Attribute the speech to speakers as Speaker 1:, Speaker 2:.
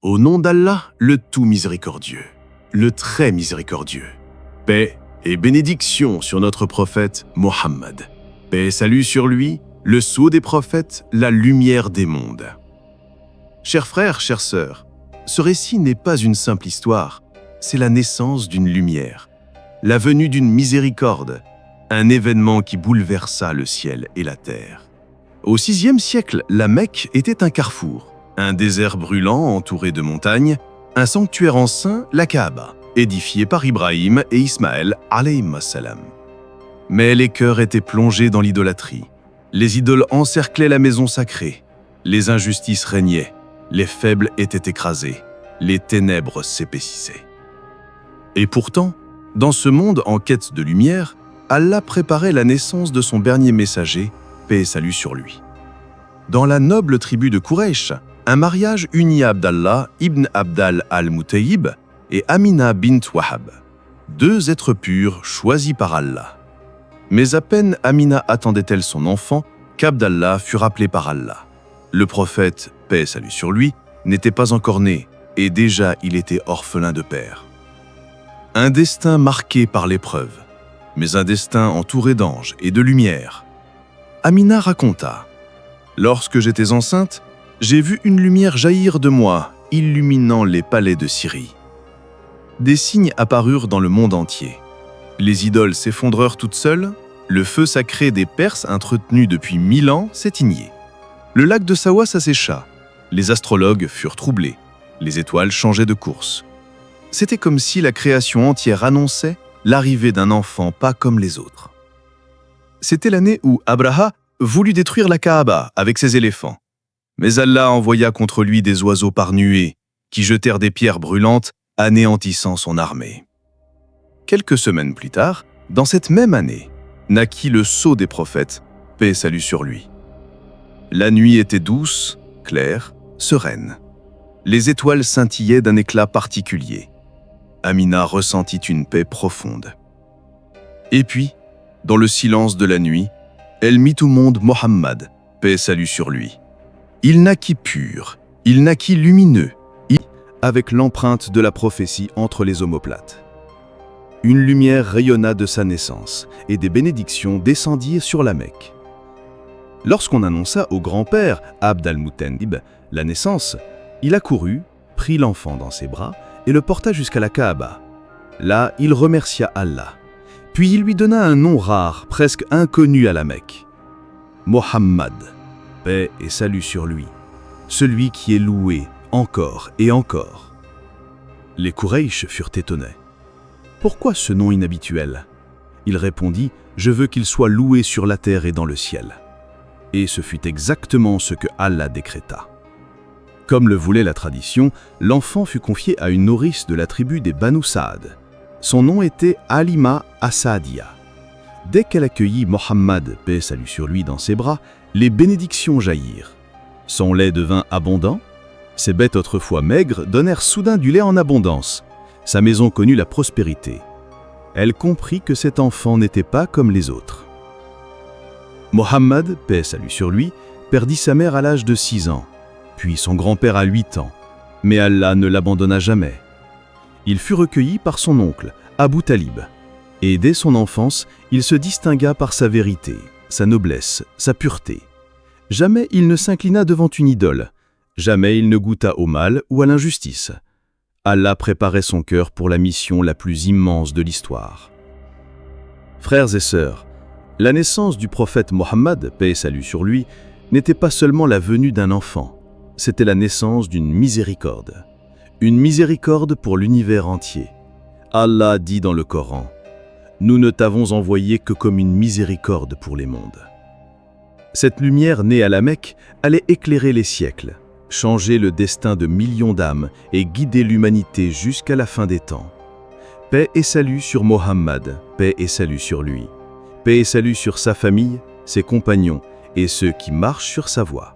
Speaker 1: Au nom d'Allah, le tout miséricordieux, le très miséricordieux. Paix et bénédiction sur notre prophète Mohammed. Paix et salut sur lui, le sceau des prophètes, la lumière des mondes. Chers frères, chères sœurs, ce récit n'est pas une simple histoire, c'est la naissance d'une lumière, la venue d'une miséricorde, un événement qui bouleversa le ciel et la terre. Au VIe siècle, la Mecque était un carrefour, un désert brûlant entouré de montagnes, un sanctuaire en saint, la Kaaba, édifié par Ibrahim et Ismaël alayhim salam. Mais les cœurs étaient plongés dans l'idolâtrie. Les idoles encerclaient la maison sacrée. Les injustices régnaient. Les faibles étaient écrasés. Les ténèbres s'épaississaient. Et pourtant, dans ce monde en quête de lumière, Allah préparait la naissance de son dernier messager, paix et salut sur lui. Dans la noble tribu de Quraysh, un mariage unit Abdallah ibn Abdal al-Mutayib et Amina bint Wahab, deux êtres purs choisis par Allah. Mais à peine Amina attendait-elle son enfant qu'Abdallah fut rappelé par Allah. Le prophète, paix et salut sur lui, n'était pas encore né et déjà il était orphelin de père. Un destin marqué par l'épreuve, mais un destin entouré d'anges et de lumière. Amina raconta « Lorsque j'étais enceinte, j'ai vu une lumière jaillir de moi, illuminant les palais de Syrie. Des signes apparurent dans le monde entier. Les idoles s'effondrèrent toutes seules, le feu sacré des Perses entretenu depuis 1000 ans s'éteignit. Le lac de Sawa s'assécha, les astrologues furent troublés, les étoiles changeaient de course. C'était comme si la création entière annonçait l'arrivée d'un enfant pas comme les autres. C'était l'année où Abraha voulut détruire la Kaaba avec ses éléphants. Mais Allah envoya contre lui des oiseaux par nuées qui jetèrent des pierres brûlantes, anéantissant son armée. Quelques semaines plus tard, dans cette même année, naquit le sceau des prophètes, paix et salut sur lui. La nuit était douce, claire, sereine. Les étoiles scintillaient d'un éclat particulier. Amina ressentit une paix profonde. Et puis, dans le silence de la nuit, elle mit au monde Mohammed, paix et salut sur lui. Il naquit pur, il naquit lumineux, avec l'empreinte de la prophétie entre les omoplates. Une lumière rayonna de sa naissance et des bénédictions descendirent sur la Mecque. Lorsqu'on annonça au grand-père Abd al-Muttalib la naissance, il accourut, prit l'enfant dans ses bras et le porta jusqu'à la Kaaba. Là, il remercia Allah. Puis il lui donna un nom rare, presque inconnu à la Mecque. Mohammed, paix et salut sur lui, celui qui est loué encore et encore. Les Quraysh furent étonnés. Pourquoi ce nom inhabituel? Il répondit, je veux qu'il soit loué sur la terre et dans le ciel. Et ce fut exactement ce que Allah décréta. Comme le voulait la tradition, l'enfant fut confié à une nourrice de la tribu des Banu Saad. Son nom était Halima as-Saadiya. Dès qu'elle accueillit Mohammed, paix et salut sur lui, dans ses bras, les bénédictions jaillirent. Son lait devint abondant. Ses bêtes autrefois maigres donnèrent soudain du lait en abondance. Sa maison connut la prospérité. Elle comprit que cet enfant n'était pas comme les autres. Mohammed, paix et salut sur lui, perdit sa mère à l'âge de 6 ans, puis son grand-père à 8 ans. Mais Allah ne l'abandonna jamais. Il fut recueilli par son oncle, Abu Talib. Et dès son enfance, il se distingua par sa vérité, sa noblesse, sa pureté. Jamais il ne s'inclina devant une idole. Jamais il ne goûta au mal ou à l'injustice. Allah préparait son cœur pour la mission la plus immense de l'histoire. Frères et sœurs, la naissance du prophète Mohammed, paix et salut sur lui, n'était pas seulement la venue d'un enfant, c'était la naissance d'une miséricorde. Une miséricorde pour l'univers entier. Allah dit dans le Coran, « Nous ne t'avons envoyé que comme une miséricorde pour les mondes. » Cette lumière née à la Mecque allait éclairer les siècles, changer le destin de millions d'âmes et guider l'humanité jusqu'à la fin des temps. Paix et salut sur Mohammed, paix et salut sur lui. Paix et salut sur sa famille, ses compagnons et ceux qui marchent sur sa voie.